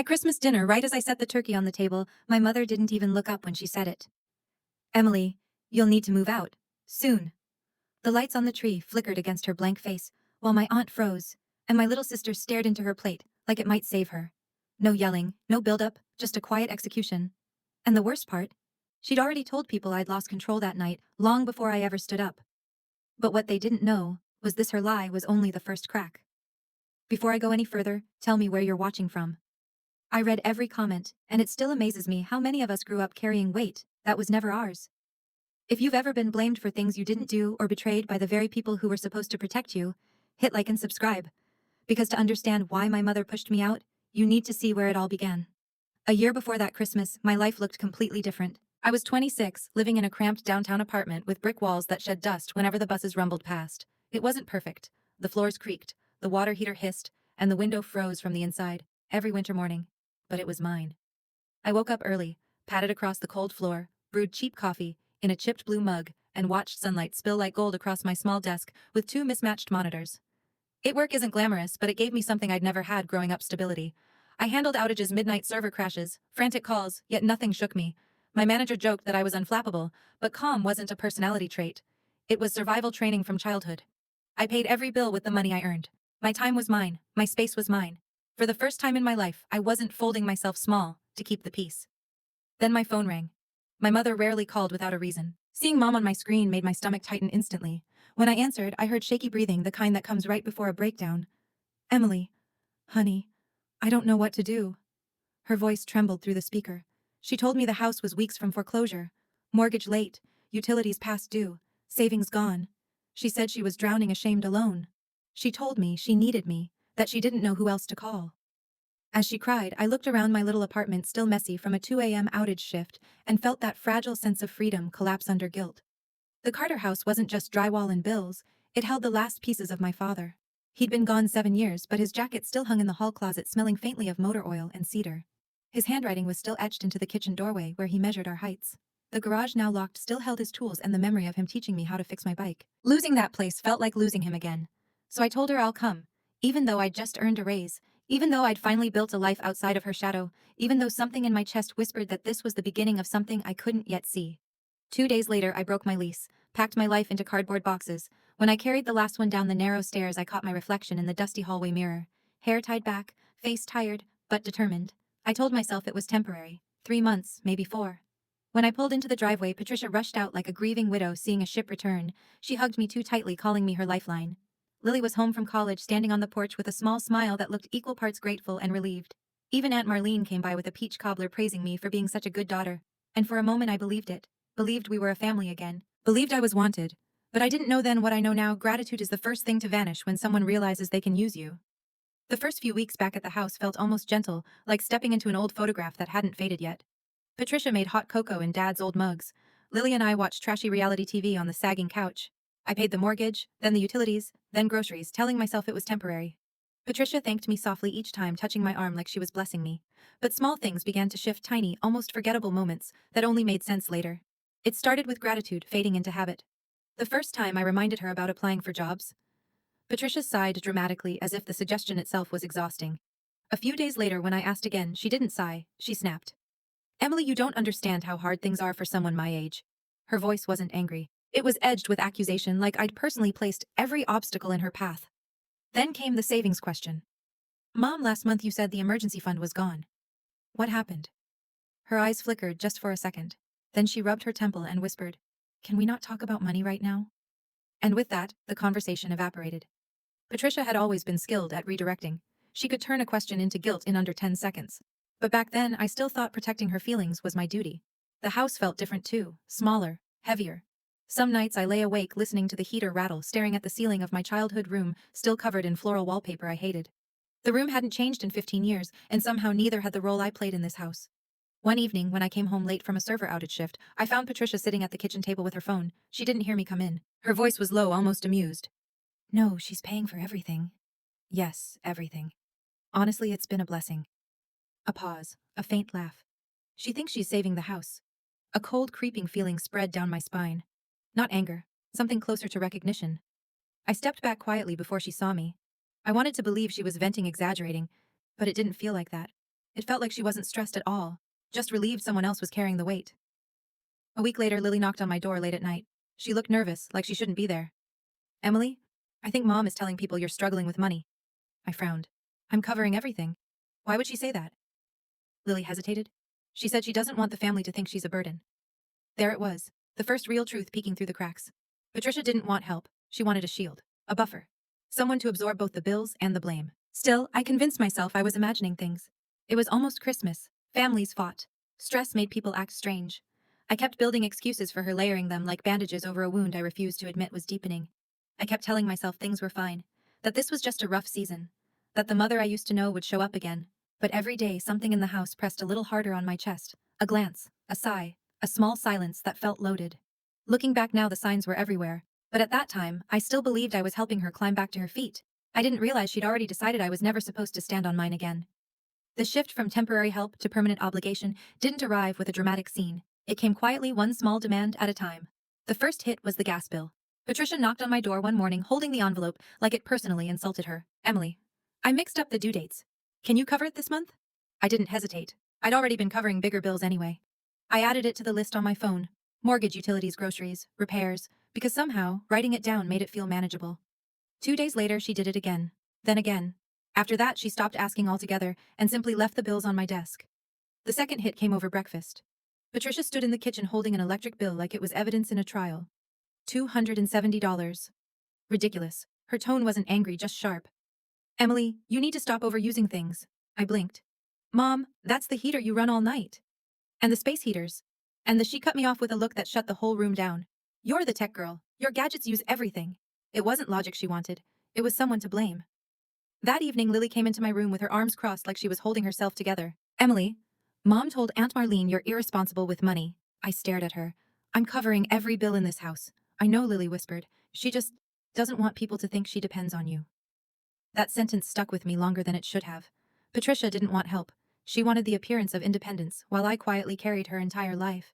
At Christmas dinner, right as I set the turkey on the table, my mother didn't even look up when she said it. Emily, you'll need to move out. Soon. The lights on the tree flickered against her blank face, while my aunt froze, and my little sister stared into her plate, like it might save her. No yelling, no build-up, just a quiet execution. And the worst part? She'd already told people I'd lost control that night, long before I ever stood up. But what they didn't know was this her lie was only the first crack. Before I go any further, tell me where you're watching from. I read every comment, and it still amazes me how many of us grew up carrying weight that was never ours. If you've ever been blamed for things you didn't do or betrayed by the very people who were supposed to protect you, hit like and subscribe. Because to understand why my mother pushed me out, you need to see where it all began. A year before that Christmas, my life looked completely different. I was 26, living in a cramped downtown apartment with brick walls that shed dust whenever the buses rumbled past. It wasn't perfect. The floors creaked, the water heater hissed, and the window froze from the inside, every winter morning. But it was mine. I woke up early, padded across the cold floor, brewed cheap coffee in a chipped blue mug, and watched sunlight spill like gold across my small desk with two mismatched monitors. Work isn't glamorous, but it gave me something I'd never had growing up: stability. I handled outages, midnight server crashes, frantic calls, yet nothing shook me. My manager joked that I was unflappable, but calm wasn't a personality trait. It was survival training from childhood. I paid every bill with the money I earned. My time was mine, my space was mine. For the first time in my life, I wasn't folding myself small to keep the peace. Then my phone rang. My mother rarely called without a reason. Seeing Mom on my screen made my stomach tighten instantly. When I answered, I heard shaky breathing, the kind that comes right before a breakdown. "Emily, honey, I don't know what to do." Her voice trembled through the speaker. She told me the house was weeks from foreclosure. Mortgage late, utilities past due, savings gone. She said she was drowning, ashamed, alone. She told me she needed me, that she didn't know who else to call. As she cried, I looked around my little apartment, still messy from a 2 a.m. outage shift, and felt that fragile sense of freedom collapse under guilt. The Carter house wasn't just drywall and bills, it held the last pieces of my father. He'd been gone 7 years, but his jacket still hung in the hall closet, smelling faintly of motor oil and cedar. His handwriting was still etched into the kitchen doorway where he measured our heights. The garage, now locked, still held his tools and the memory of him teaching me how to fix my bike. Losing that place felt like losing him again. So I told her I'll come, even though I'd just earned a raise, even though I'd finally built a life outside of her shadow, even though something in my chest whispered that this was the beginning of something I couldn't yet see. 2 days later, I broke my lease, packed my life into cardboard boxes. When I carried the last one down the narrow stairs, I caught my reflection in the dusty hallway mirror. Hair tied back, face tired, but determined. I told myself it was temporary. 3 months, maybe 4. When I pulled into the driveway, Patricia rushed out like a grieving widow seeing a ship return. She hugged me too tightly, calling me her lifeline. Lily was home from college, standing on the porch with a small smile that looked equal parts grateful and relieved. Even Aunt Marlene came by with a peach cobbler, praising me for being such a good daughter. And for a moment I believed it. Believed we were a family again. Believed I was wanted. But I didn't know then what I know now: gratitude is the first thing to vanish when someone realizes they can use you. The first few weeks back at the house felt almost gentle, like stepping into an old photograph that hadn't faded yet. Patricia made hot cocoa in Dad's old mugs. Lily and I watched trashy reality TV on the sagging couch. I paid the mortgage, then the utilities, then groceries, telling myself it was temporary. Patricia thanked me softly each time, touching my arm like she was blessing me. But small things began to shift, tiny, almost forgettable moments that only made sense later. It started with gratitude, fading into habit. The first time I reminded her about applying for jobs, Patricia sighed dramatically, as if the suggestion itself was exhausting. A few days later, when I asked again, she didn't sigh, she snapped. "Emily, you don't understand how hard things are for someone my age." Her voice wasn't angry. It was edged with accusation, like I'd personally placed every obstacle in her path. Then came the savings question. "Mom, last month you said the emergency fund was gone. What happened?" Her eyes flickered just for a second. Then she rubbed her temple and whispered, "Can we not talk about money right now?" And with that, the conversation evaporated. Patricia had always been skilled at redirecting. She could turn a question into guilt in under 10 seconds. But back then, I still thought protecting her feelings was my duty. The house felt different too, smaller, heavier. Some nights I lay awake listening to the heater rattle, staring at the ceiling of my childhood room, still covered in floral wallpaper I hated. The room hadn't changed in 15 years, and somehow neither had the role I played in this house. One evening, when I came home late from a server outage shift, I found Patricia sitting at the kitchen table with her phone. She didn't hear me come in. Her voice was low, almost amused. "No, she's paying for everything." "Yes, everything. Honestly, it's been a blessing." A pause, a faint laugh. "She thinks she's saving the house." A cold, creeping feeling spread down my spine. Not anger, something closer to recognition. I stepped back quietly before she saw me. I wanted to believe she was venting, exaggerating, but it didn't feel like that. It felt like she wasn't stressed at all, just relieved someone else was carrying the weight. A week later, Lily knocked on my door late at night. She looked nervous, like she shouldn't be there. Emily, I think Mom is telling people you're struggling with money. I frowned. I'm covering everything. Why would she say that? Lily hesitated. She said she doesn't want the family to think she's a burden. There it was, the first real truth peeking through the cracks. Patricia didn't want help. She wanted a shield, a buffer, someone to absorb both the bills and the blame. Still, I convinced myself I was imagining things. It was almost Christmas. Families fought. Stress made people act strange. I kept building excuses for her, layering them like bandages over a wound I refused to admit was deepening. I kept telling myself things were fine, that this was just a rough season, that the mother I used to know would show up again. But every day, something in the house pressed a little harder on my chest. A glance, a sigh, a small silence that felt loaded. Looking back now, the signs were everywhere. But at that time, I still believed I was helping her climb back to her feet. I didn't realize she'd already decided I was never supposed to stand on mine again. The shift from temporary help to permanent obligation didn't arrive with a dramatic scene. It came quietly, one small demand at a time. The first hit was the gas bill. Patricia knocked on my door one morning holding the envelope like it personally insulted her. Emily, I mixed up the due dates. Can you cover it this month? I didn't hesitate. I'd already been covering bigger bills anyway. I added it to the list on my phone. Mortgage, utilities, groceries, repairs, because somehow, writing it down made it feel manageable. 2 days later, she did it again. Then again. After that, she stopped asking altogether and simply left the bills on my desk. The second hit came over breakfast. Patricia stood in the kitchen holding an electric bill like it was evidence in a trial. $270. Ridiculous. Her tone wasn't angry, just sharp. Emily, you need to stop overusing things. I blinked. Mom, that's the heater you run all night. And the space heaters. She cut me off with a look that shut the whole room down. You're the tech girl. Your gadgets use everything. It wasn't logic she wanted. It was someone to blame. That evening, Lily came into my room with her arms crossed like she was holding herself together. Emily, Mom told Aunt Marlene you're irresponsible with money. I stared at her. I'm covering every bill in this house. I know, Lily whispered. She just doesn't want people to think she depends on you. That sentence stuck with me longer than it should have. Patricia didn't want help. She wanted the appearance of independence, while I quietly carried her entire life.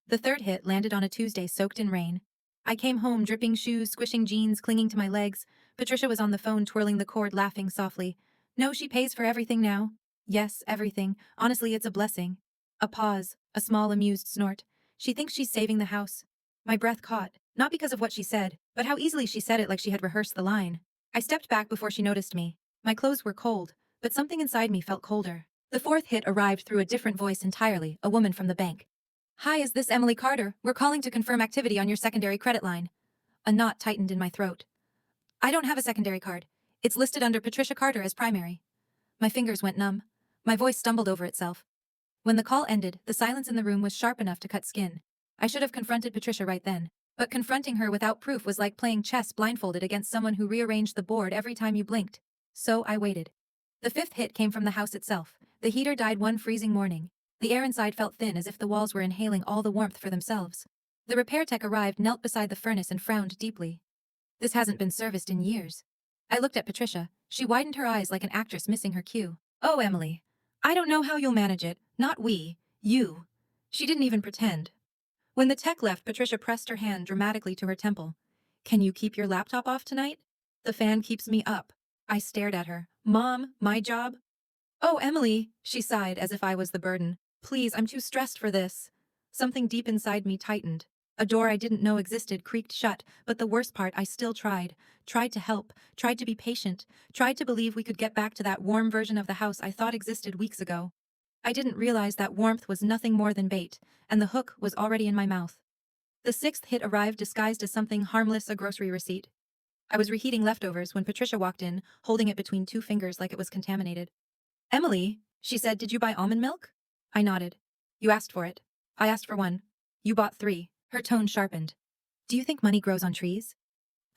The third hit landed on a Tuesday soaked in rain. I came home dripping shoes, squishing jeans, clinging to my legs. Patricia was on the phone twirling the cord, laughing softly. No, she pays for everything now. Yes, everything. Honestly, it's a blessing. A pause, a small amused snort. She thinks she's saving the house. My breath caught, not because of what she said, but how easily she said it like she had rehearsed the line. I stepped back before she noticed me. My clothes were cold, but something inside me felt colder. The fourth hit arrived through a different voice entirely, a woman from the bank. Hi, is this Emily Carter? We're calling to confirm activity on your secondary credit line. A knot tightened in my throat. I don't have a secondary card. It's listed under Patricia Carter as primary. My fingers went numb. My voice stumbled over itself. When the call ended, the silence in the room was sharp enough to cut skin. I should have confronted Patricia right then. But confronting her without proof was like playing chess blindfolded against someone who rearranged the board every time you blinked. So I waited. The fifth hit came from the house itself. The heater died one freezing morning. The air inside felt thin, as if the walls were inhaling all the warmth for themselves. The repair tech arrived, knelt beside the furnace and frowned deeply. This hasn't been serviced in years. I looked at Patricia. She widened her eyes like an actress missing her cue. Oh, Emily. I don't know how you'll manage it. Not we. You. She didn't even pretend. When the tech left, Patricia pressed her hand dramatically to her temple. Can you keep your laptop off tonight? The fan keeps me up. I stared at her. Mom, my job? Oh, Emily, she sighed as if I was the burden. Please, I'm too stressed for this. Something deep inside me tightened. A door I didn't know existed creaked shut, but the worst part, I still tried. Tried to help, tried to be patient, tried to believe we could get back to that warm version of the house I thought existed weeks ago. I didn't realize that warmth was nothing more than bait, and the hook was already in my mouth. The sixth hit arrived disguised as something harmless, a grocery receipt. I was reheating leftovers when Patricia walked in, holding it between two fingers like it was contaminated. Emily, she said, did you buy almond milk? I nodded. You asked for it. I asked for one. You bought 3. Her tone sharpened. Do you think money grows on trees?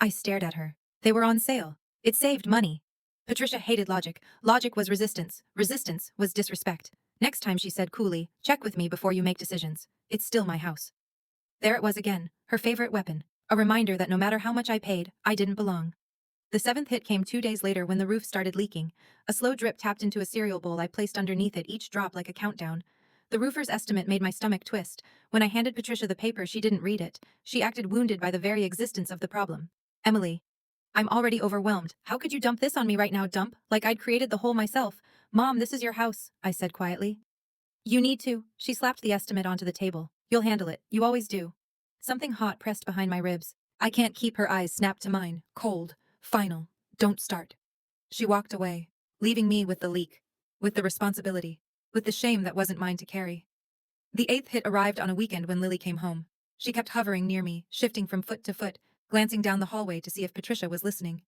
I stared at her. They were on sale. It saved money. Patricia hated logic. Logic was resistance. Resistance was disrespect. Next time, she said coolly, check with me before you make decisions. It's still my house. There it was again, her favorite weapon. A reminder that no matter how much I paid, I didn't belong. The seventh hit came 2 days later when the roof started leaking. A slow drip tapped into a cereal bowl I placed underneath it, each drop like a countdown. The roofer's estimate made my stomach twist. When I handed Patricia the paper, she didn't read it. She acted wounded by the very existence of the problem. Emily. I'm already overwhelmed. How could you dump this on me right now? Dump? Like I'd created the hole myself. Mom, this is your house, I said quietly. You need to. She slapped the estimate onto the table. You'll handle it. You always do. Something hot pressed behind my ribs. I can't keep her eyes snapped to mine. Cold. Final. Don't start. She walked away, leaving me with the leak, with the responsibility, with the shame that wasn't mine to carry. The eighth hit arrived on a weekend when Lily came home. She kept hovering near me, shifting from foot to foot, glancing down the hallway to see if Patricia was listening.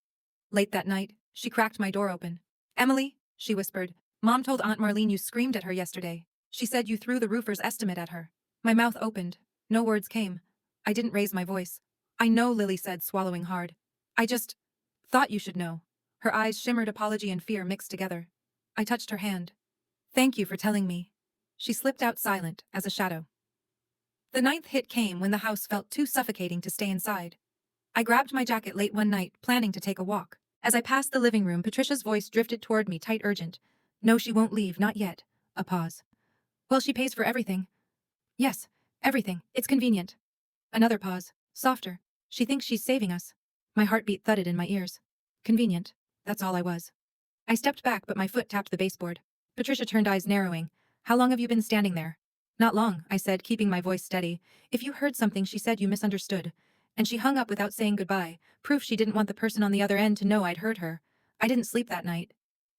Late that night, she cracked my door open. Emily, she whispered, Mom told Aunt Marlene you screamed at her yesterday. She said you threw the roofer's estimate at her. My mouth opened. No words came. I didn't raise my voice. I know, Lily said, swallowing hard. I just thought you should know. Her eyes shimmered apology and fear mixed together. I touched her hand. Thank you for telling me. She slipped out silent, as a shadow. The ninth hit came when the house felt too suffocating to stay inside. I grabbed my jacket late one night, planning to take a walk. As I passed the living room, Patricia's voice drifted toward me, tight, urgent. No, she won't leave, not yet. A pause. Well, she pays for everything. Yes, everything. It's convenient. Another pause. Softer. She thinks she's saving us. My heartbeat thudded in my ears. Convenient. That's all I was. I stepped back, but my foot tapped the baseboard. Patricia turned, eyes narrowing. How long have you been standing there? Not long, I said, keeping my voice steady. If you heard something she said, you misunderstood. And she hung up without saying goodbye, proof she didn't want the person on the other end to know I'd heard her. I didn't sleep that night.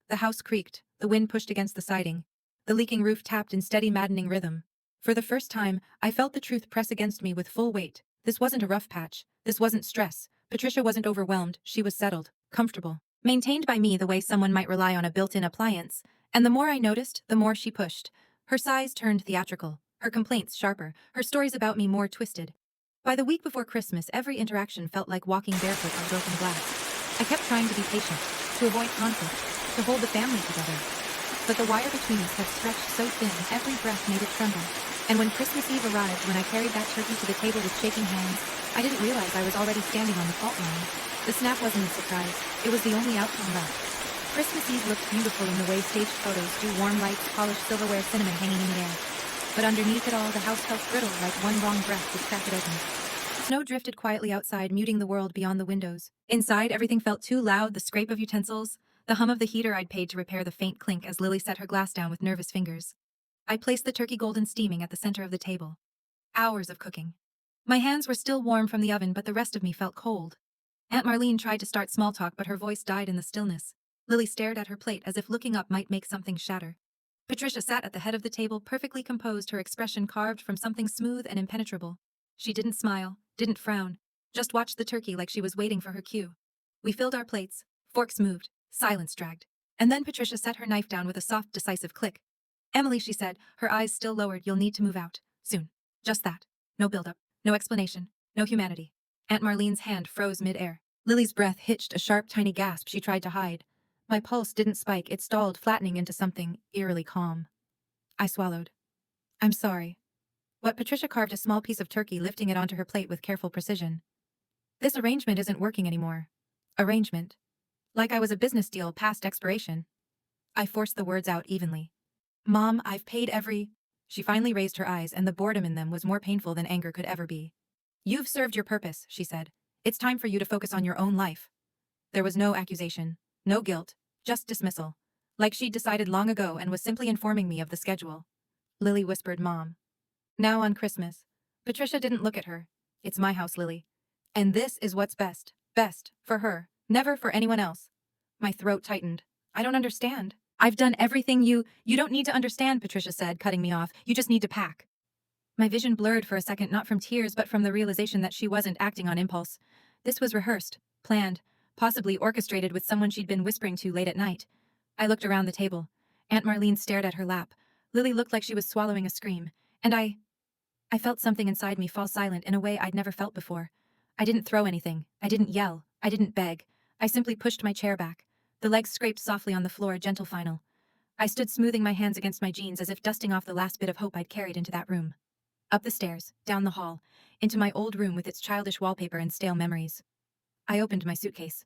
The house creaked, the wind pushed against the siding. The leaking roof tapped in steady, maddening rhythm. For the first time, I felt the truth press against me with full weight. This wasn't a rough patch. This wasn't stress. Patricia wasn't overwhelmed. She was settled, comfortable. Maintained by me the way someone might rely on a built-in appliance. And the more I noticed, the more she pushed. Her sighs turned theatrical, her complaints sharper, her stories about me more twisted. By the week before Christmas, every interaction felt like walking barefoot on broken glass. I kept trying to be patient, to avoid conflict, to hold the family together. But the wire between us had stretched so thin, every breath made it tremble. And when Christmas Eve arrived, when I carried that turkey to the table with shaking hands, I didn't realize I was already standing on the fault line. The snap wasn't a surprise. It was the only outcome left. Christmas Eve looked beautiful in the way staged photos do, warm lights, polished silverware, cinnamon hanging in the air. But underneath it all, the house felt brittle, like one wrong breath would crack it open. Snow drifted quietly outside, muting the world beyond the windows. Inside, everything felt too loud, the scrape of utensils, the hum of the heater I'd paid to repair, the faint clink as Lily set her glass down with nervous fingers. I placed the turkey golden steaming at the center of the table. Hours of cooking. My hands were still warm from the oven, but the rest of me felt cold. Aunt Marlene tried to start small talk, but her voice died in the stillness. Lily stared at her plate as if looking up might make something shatter. Patricia sat at the head of the table, perfectly composed, her expression carved from something smooth and impenetrable. She didn't smile, didn't frown, just watched the turkey like she was waiting for her cue. We filled our plates, forks moved, silence dragged. And then Patricia set her knife down with a soft, decisive click. Emily, she said, her eyes still lowered, you'll need to move out. Soon. Just that. No build-up, no explanation, no humanity. Aunt Marlene's hand froze mid-air. Lily's breath hitched, a sharp, tiny gasp she tried to hide. My pulse didn't spike, it stalled, flattening into something eerily calm. I swallowed. I'm sorry. What? Patricia carved a small piece of turkey, lifting it onto her plate with careful precision. This arrangement isn't working anymore. Arrangement. Like I was a business deal past expiration. I forced the words out evenly. Mom, I've paid every... She finally raised her eyes, and the boredom in them was more painful than anger could ever be. You've served your purpose, she said. It's time for you to focus on your own life. There was no accusation, no guilt, just dismissal. Like she'd decided long ago and was simply informing me of the schedule. Lily whispered, Mom. Now on Christmas. Patricia didn't look at her. It's my house, Lily. And this is what's best. Best. For her. Never for anyone else. My throat tightened. I don't understand. I've done everything you don't need to understand, Patricia said, cutting me off. You just need to pack. My vision blurred for a second, not from tears, but from the realization that she wasn't acting on impulse. This was rehearsed, planned, possibly orchestrated with someone she'd been whispering to late at night. I looked around the table. Aunt Marlene stared at her lap. Lily looked like she was swallowing a scream. And I felt something inside me fall silent in a way I'd never felt before. I didn't throw anything. I didn't yell. I didn't beg. I simply pushed my chair back. The legs scraped softly on the floor, a gentle final. I stood smoothing my hands against my jeans as if dusting off the last bit of hope I'd carried into that room. Up the stairs, down the hall, into my old room with its childish wallpaper and stale memories. I opened my suitcase.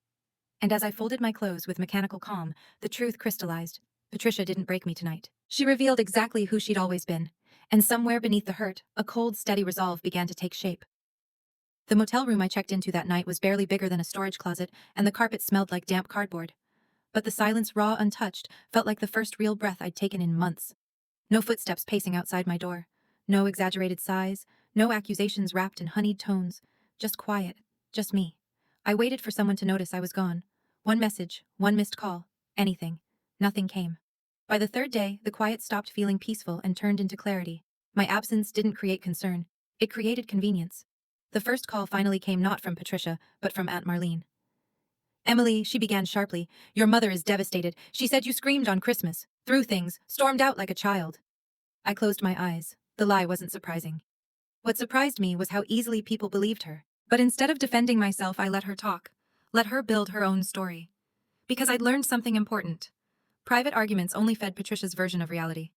And as I folded my clothes with mechanical calm, the truth crystallized. Patricia didn't break me tonight. She revealed exactly who she'd always been. And somewhere beneath the hurt, a cold, steady resolve began to take shape. The motel room I checked into that night was barely bigger than a storage closet, and the carpet smelled like damp cardboard. But the silence, raw, untouched, felt like the first real breath I'd taken in months. No footsteps pacing outside my door. No exaggerated sighs. No accusations wrapped in honeyed tones. Just quiet. Just me. I waited for someone to notice I was gone. One message, one missed call. Anything. Nothing came. By the third day, the quiet stopped feeling peaceful and turned into clarity. My absence didn't create concern. It created convenience. The first call finally came not from Patricia, but from Aunt Marlene. Emily, she began sharply, your mother is devastated. She said you screamed on Christmas, threw things, stormed out like a child. I closed my eyes. The lie wasn't surprising. What surprised me was how easily people believed her. But instead of defending myself, I let her talk. Let her build her own story. Because I'd learned something important. Private arguments only fed Patricia's version of reality.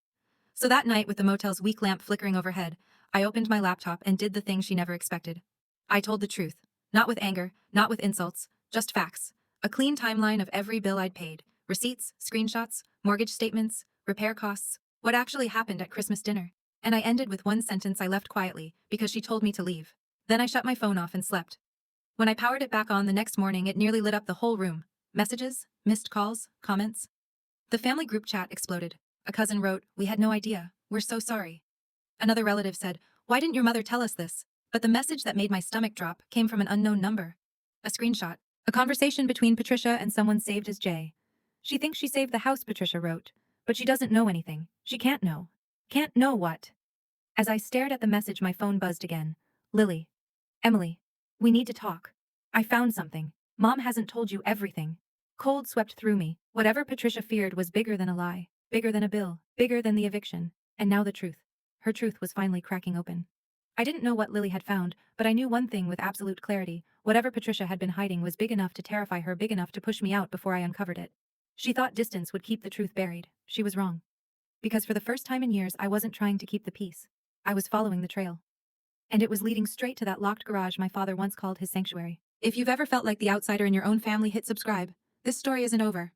So that night, with the motel's weak lamp flickering overhead, I opened my laptop and did the thing she never expected. I told the truth. Not with anger, not with insults, just facts. A clean timeline of every bill I'd paid. Receipts, screenshots, mortgage statements, repair costs, what actually happened at Christmas dinner. And I ended with one sentence I left quietly, because she told me to leave. Then I shut my phone off and slept. When I powered it back on the next morning, it nearly lit up the whole room. Messages, missed calls, comments. The family group chat exploded. A cousin wrote, we had no idea. We're so sorry. Another relative said, why didn't your mother tell us this? But the message that made my stomach drop came from an unknown number. A screenshot. A conversation between Patricia and someone saved as Jay. She thinks she saved the house, Patricia wrote. But she doesn't know anything. She can't know. Can't know what? As I stared at the message, my phone buzzed again. Lily. Emily. We need to talk. I found something. Mom hasn't told you everything. Cold swept through me. Whatever Patricia feared was bigger than a lie. Bigger than a bill. Bigger than the eviction. And now the truth. Her truth was finally cracking open. I didn't know what Lily had found, but I knew one thing with absolute clarity. Whatever Patricia had been hiding was big enough to terrify her, big enough to push me out before I uncovered it. She thought distance would keep the truth buried. She was wrong. Because for the first time in years, I wasn't trying to keep the peace. I was following the trail. And it was leading straight to that locked garage my father once called his sanctuary. If you've ever felt like the outsider in your own family, hit subscribe. This story isn't over.